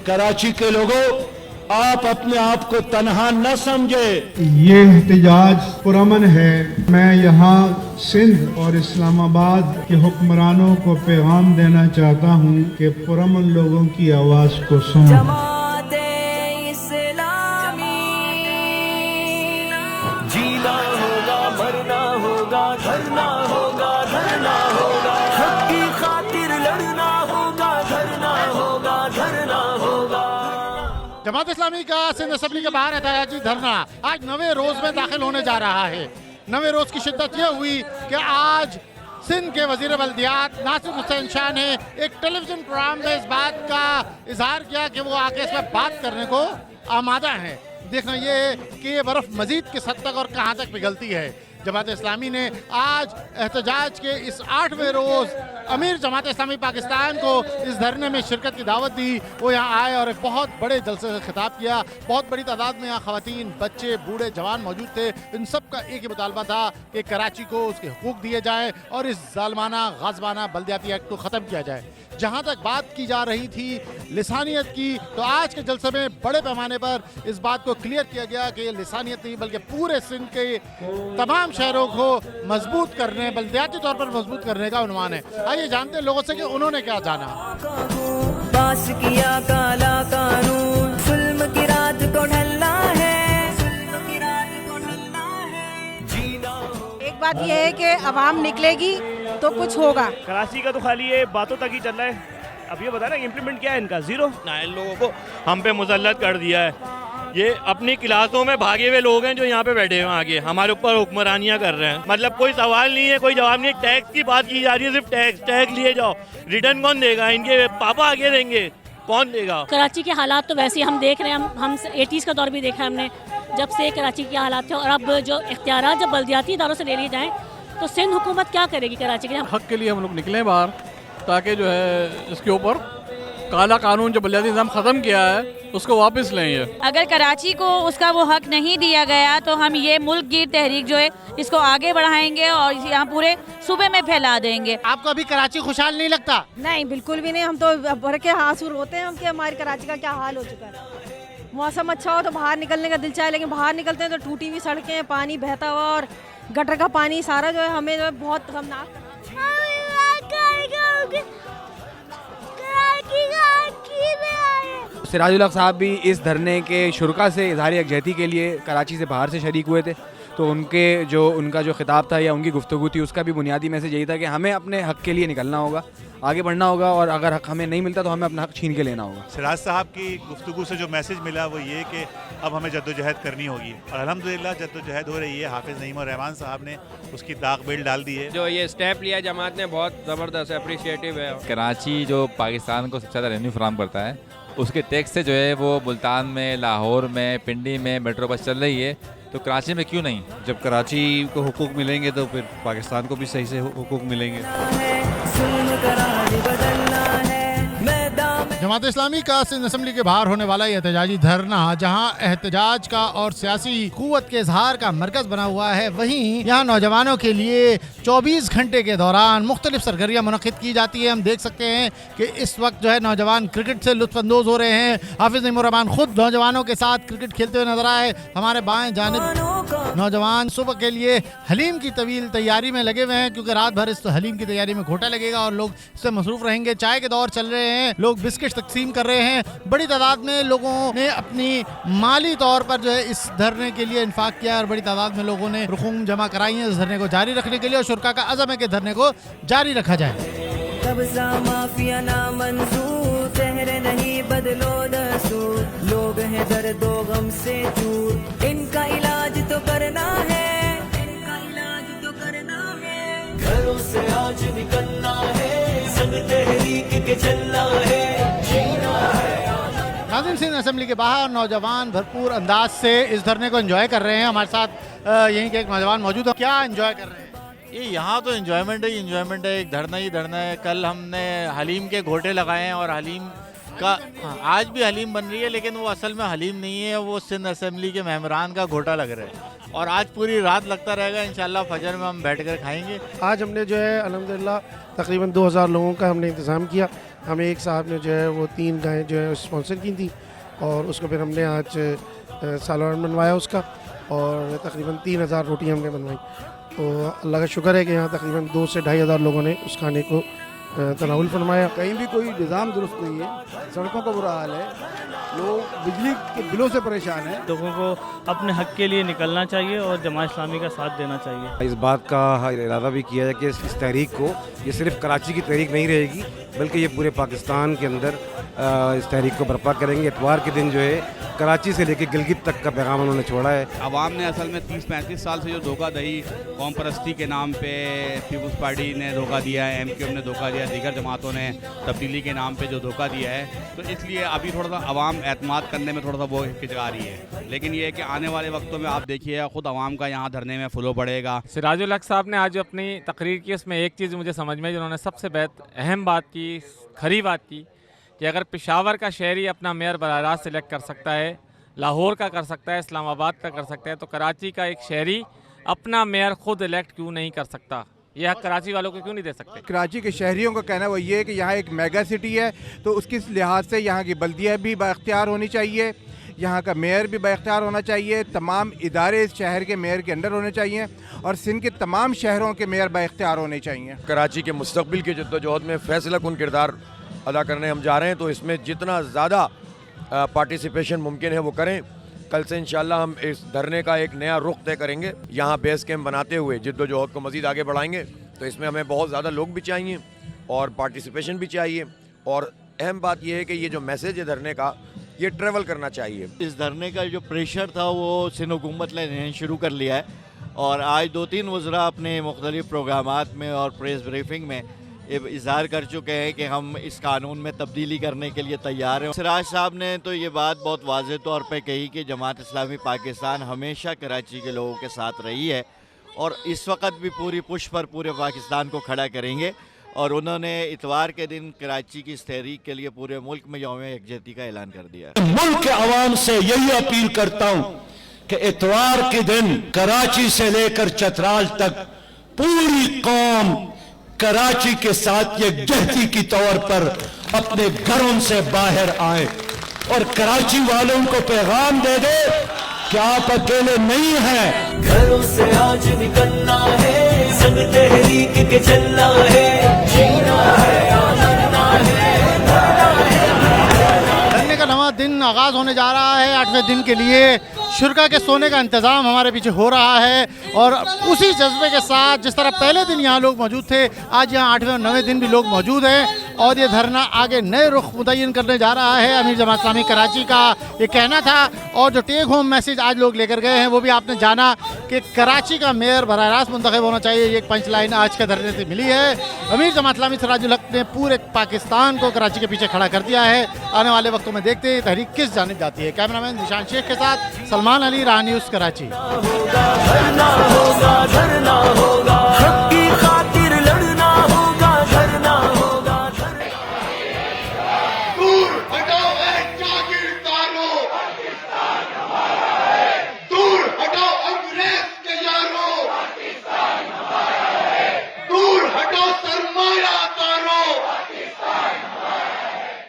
कराची के लोगों, आप अपने आप को तनहा न समझे। ये एहतजाज पुरअमन है। मैं यहाँ सिंध और इस्लामाबाद के हुक्मरानों को पैगाम देना चाहता हूँ कि पुरअमन लोगों की आवाज़ को सुनो। जीना होगा, मरना होगा, धरना होगा, धरना होगा, हक की खातिर लड़ना होगा, धरना होगा, धरना होगा। जमात इस्लामी का सिंध असेंबली के बाहर एहतजाजी धरना आज 9वें रोज में दाखिल होने जा रहा है। 9वें रोज की शिद्दत यह हुई कि आज सिंध के वजीर बल्दियात नासिर हुसैन शाह ने एक टेलीविजन प्रोग्राम में इस बात का इजहार किया कि वो आके इसमें बात करने को आमादा हैं। देखना ये है कि ये बर्फ मजीद किस हद तक और कहाँ तक पिघलती है। जमात इस्लामी ने आज एहतजाज के इस 8वें रोज़ अमीर जमात इस्लामी पाकिस्तान को इस धरने में शिरकत की दावत दी। वो यहाँ आए और एक बहुत बड़े जलसे से खिताब किया। बहुत बड़ी तादाद में यहाँ ख़वातीन, बच्चे, बूढ़े, जवान मौजूद थे। इन सब का एक ही मुतालबा था कि कराची को उसके हुकूक दिए जाएँ और इस जालमाना गाज़बाना बल्दियाती एक्ट को ख़त्म किया जाए। जहाँ तक बात की जा रही थी लिसानियत की, तो आज के जलसे में बड़े पैमाने पर इस बात को क्लियर किया गया कि ये लिसानियत नहीं बल्कि पूरे सिंध के तमाम शहरों को मजबूत करने, बल्दियाती तौर पर मजबूत करने का उन्वान है। आइए जानते हैं लोगों से कि उन्होंने क्या जाना। पास किया काला कानून, जुल्म की रात को ढलना है, जुल्म की रात को ढलना है, जीना। एक बात यह है कि अवाम निकलेगी तो कुछ होगा। कराची का तो खाली ये बातों तक ही चल रहा है। अब ये बता ना इम्प्लीमेंट क्या है इनका, जीरो ना। इन लोगों को हम पे मुसल्लत कर दिया है। ये अपनी क्लासों में भागे हुए लोग हैं जो यहाँ पे बैठे हुए आगे हमारे ऊपर हुक्मरानियाँ कर रहे हैं। मतलब कोई सवाल नहीं है, कोई जवाब नहीं है। टैक्स की बात की जा रही है, सिर्फ टैक्स लिए जाओ। रिटर्न कौन देगा? इनके पापा आगे देंगे, कौन देगा? कराची के हालात तो वैसे ही हम देख रहे हैं। हम 80s का दौर भी देखा है हमने, जब से कराची के हालात थे। और अब जो इख्तियारात जब बल्दियाती इदारों से ले लिए जाएँ तो सिंध हुकूमत क्या करेगी कराची के हक के लिए? हम लोग निकले बाहर ताकि जो है इसके ऊपर काला कानून जो बल्दियाती निज़ाम ख़त्म किया है उसको वापस लें। ये अगर कराची को उसका वो हक नहीं दिया गया तो हम ये मुल्क गिर तहरीक जो है इसको आगे बढ़ाएंगे और यहाँ पूरे सूबे में फैला देंगे। आपको अभी कराची खुशहाल नहीं लगता? नहीं, बिल्कुल भी नहीं। हम तो भर के आंसू रोते हैं हम कि हमारी कराची का क्या हाल हो चुका है। मौसम अच्छा हो तो बाहर निकलने का दिल चाहे, लेकिन बाहर निकलते हैं तो टूटी हुई सड़कें, पानी बहता हुआ और गटर का पानी सारा जो है हमें जो है बहुत खतरनाक। सिराजुल हक साहब भी इस धरने के शुरा से इजहार यकजहती के लिए कराची से बाहर से शरीक हुए थे। तो उनका जो खिताब था या उनकी गुफ्तगू थी उसका भी बुनियादी मैसेज यही था कि हमें अपने हक के लिए निकलना होगा, आगे बढ़ना होगा और अगर हक हमें नहीं मिलता तो हमें अपना हक छीन के लेना होगा। सिराज साहब की गुफ्तगू से जो मैसेज मिला वो ये कि अब हमें जद्दोजहद करनी होगी और अल्हम्दुलिल्लाह जद्दोजहद हो रही है। हाफिज़ नईम और रहमान साहब ने उसकी दाग बेल डाल दी है। जो ये स्टेप लिया जमात ने बहुत ज़बरदस्त अप्रिशिएटिव है। कराची जो पाकिस्तान को सबसे ज़्यादा रेवेन्यू फराहम करता है, उसके टैक्स से जो है वो मुल्तान में, लाहौर में, पिंडी में मेट्रो बस चल रही है, तो कराची में क्यों नहीं? जब कराची को हुकूक मिलेंगे तो फिर पाकिस्तान को भी सही से हुकूक मिलेंगे। जमात इस्लामी का सिंध असेंबली के बाहर होने वाला ये एहतजाजी धरना जहां एहतजाज का और सियासी कुव्वत के इजहार का मरकज बना हुआ है, वहीं यहाँ नौजवानों के लिए 24 घंटे के दौरान मुख्तलिफ सरगर्मियाँ मुनक़िद की जाती है। हम देख सकते हैं कि इस वक्त जो है नौजवान क्रिकेट से लुत्फ़अंदोज़ हो रहे हैं। हाफिज़ नईम और रहमान खुद नौजवानों के साथ क्रिकेट खेलते हुए नजर आए। हमारे बाएं जानिब नौजवान सुबह के लिए हलीम की तवील तैयारी में लगे हुए हैं, क्योंकि रात भर इस हलीम की तैयारी में घोटा लगेगा और लोग इससे मसरूफ़ रहेंगे। चाय के दौर चल रहे हैं, लोग बिस्किट तकसीम कर रहे हैं। बड़ी तादाद में लोगों ने अपनी माली तौर पर जो है इस धरने के लिए इंफाक किया और बड़ी तादाद में लोगों ने रकूम जमा कराई है इस धरने को जारी रखने के लिए। और शुरा का अज़म है कि धरने को जारी रखा जाए। कब्ज़ा माफिया ना मंजूर, चेहरे नहीं बदलो दसूर, लोग हैं दर्दो गम से चूर, इनका इलाज तो करना है, इनका इलाज तो करना है। घरों से आज निकलना है, संग तहरीक के चलना है, जीना है। नाज़रीन, सिंध असेंबली के बाहर नौजवान भरपूर अंदाज से इस धरने को एंजॉय कर रहे हैं। हमारे साथ यहीं के एक नौजवान मौजूद है। क्या एंजॉय कर रहे हैं? ये यहाँ तो एंजॉयमेंट है, एक धरना ही धरना है। कल हमने हलीम के घोटे लगाए हैं और हलीम का आज भी हलीम बन रही है, लेकिन वो असल में हलीम नहीं है, वो सिंध असेंबली के मेहमान का घोटा लग रहा है और आज पूरी रात लगता रहेगा। इंशाल्लाह फजर में हम बैठ कर खाएंगे। आज हमने जो है अल्हम्दुलिल्लाह तकरीबन 2000 लोगों का हमने इंतज़ाम किया हमें एक साहब ने जो है वो 3 गायें जो है स्पॉन्सर की थी और उसको फिर हमने आज सालन बनवाया उसका और तकरीबन 3000 रोटियाँ हमने बनवाई। तो अल्लाह का शुक्र है कि यहाँ तकरीबन 2 से 2500 लोगों ने उस खाने को तनावुल फरमाया। कहीं भी कोई निज़ाम दुरुस्त नहीं है, सड़कों का बुरा हाल है, लोग बिजली के बिलों से परेशान हैं। लोगों को अपने हक के लिए निकलना चाहिए और जमात इस्लामी का साथ देना चाहिए। इस बात का इरादा भी किया है कि इस तहरीक को ये सिर्फ कराची की तहरीक नहीं रहेगी बल्कि ये पूरे पाकिस्तान के अंदर इस तहरीक को बर्पा करेंगे। इतवार के दिन जो है कराची से लेकर गिलगित तक का पैगाम उन्होंने छोड़ा है। आवाम ने असल में 30-35 साल से जो धोखा दही कौम परस्ती के नाम पे पीपल्स पार्टी ने धोखा दिया है, MQM ने धोखा दिया, दीगर जमातों ने तब्दीली के नाम पे जो धोखा दिया है, तो इसलिए अभी थोड़ा सा आवाम एतमाद करने में थोड़ा सा वो हिचका रही है। लेकिन ये है कि आने वाले वक्तों में आप देखिए खुद आवाम का यहाँ धरने में फ्लो बढ़ेगा। सिराजुल हक साहब ने आज जो अपनी तकरीर की उसमें एक चीज़ मुझे समझ में जिन्होंने सबसे अहम बात की, खरी बात की कि अगर पेशावर का शहरी अपना मेयर बराह रास्त सिलेक्ट कर सकता है, लाहौर का कर सकता है, इस्लामाबाद का कर सकता है, तो कराची का एक शहरी अपना मेयर खुद इलेक्ट क्यों नहीं कर सकता? यह हक कराची वालों को क्यों नहीं दे सकते? कराची के शहरियों का कहना वो ये है कि यहाँ एक मेगा सिटी है, तो उसके लिहाज से यहाँ की बल्दिया भी बाख्तियार होनी चाहिए, यहाँ का मेयर भी बाख्तियार होना चाहिए, तमाम इदारे इस शहर के मेयर के अंडर होने चाहिए और सिंध के तमाम शहरों के मेयर बाख्तियार होने चाहिए। कराची के मुस्तकबिल की जद्दोजहद में फैसला कुन किरदार अदा करने हम जा रहे हैं, तो इसमें जितना ज़्यादा पार्टिसिपेशन मुमकिन है वो करें। कल से इंशाल्लाह हम इस धरने का एक नया रुख तय करेंगे, यहाँ बेस कैंप बनाते हुए जद्दोजहद को मज़ीद आगे बढ़ाएंगे। तो इसमें हमें बहुत ज़्यादा लोग भी चाहिए और पार्टिसिपेशन भी चाहिए और अहम बात यह है कि ये जो मैसेज है धरने का ये ट्रेवल करना चाहिए। इस धरने का जो प्रेशर था वो सिंध हुकूमत ने शुरू कर लिया है और आज 2-3 वज़रा अपने मुख्तलिफ प्रोग्रामात में और प्रेस ब्रीफिंग में इजहार कर चुके हैं कि हम इस कानून में तब्दीली करने के लिए तैयार हैं। सिराज साहब ने तो ये बात बहुत वाज़ेह तौर पे कही कि जमात इस्लामी पाकिस्तान हमेशा कराची के लोगों के साथ रही है और इस वक्त भी पूरी पुश पर पूरे पाकिस्तान को खड़ा करेंगे और उन्होंने इतवार के दिन कराची की इस तहरीक के लिए पूरे मुल्क में यौम यकजहती का ऐलान कर दिया है। मुल्क के अवाम से यही अपील करता हूँ कि इतवार के दिन कराची से लेकर चतराल तक पूरी कौम कराची के साथ यकजहती की तौर पर अपने घरों से बाहर आए और कराची वालों को पैगाम दे दे कि आप अकेले नहीं हैं। घरों से आज निकलना है, संग तहरीक के चलना है, जीना है या मरना है, धरने का नवा दिन आगाज होने जा रहा है। 8वें दिन के लिए शुरा के सोने का इंतज़ाम हमारे पीछे हो रहा है और उसी जज्बे के साथ जिस तरह पहले दिन यहाँ लोग मौजूद थे, आज यहाँ 8वें और 9वें दिन भी लोग मौजूद हैं और ये धरना आगे नए रुख मुतय्यन करने जा रहा है। अमीर जमात इस्लामी कराची का ये कहना था और जो टेक होम मैसेज आज लोग लेकर गए हैं वो भी आपने जाना कि कराची का मेयर बराह रास्त मुंतखब होना चाहिए। ये एक पंच लाइन आज के धरने से मिली है। अमीर जमात इस्लामी सिराजुल हक ने पूरे पाकिस्तान को कराची के पीछे खड़ा कर दिया है। आने वाले वक्तों में देखते हैं तहरीक किस जानिब जाती है। कैमरामैन निशान शेख के साथ सलमान अली, राह न्यूज़, कराची।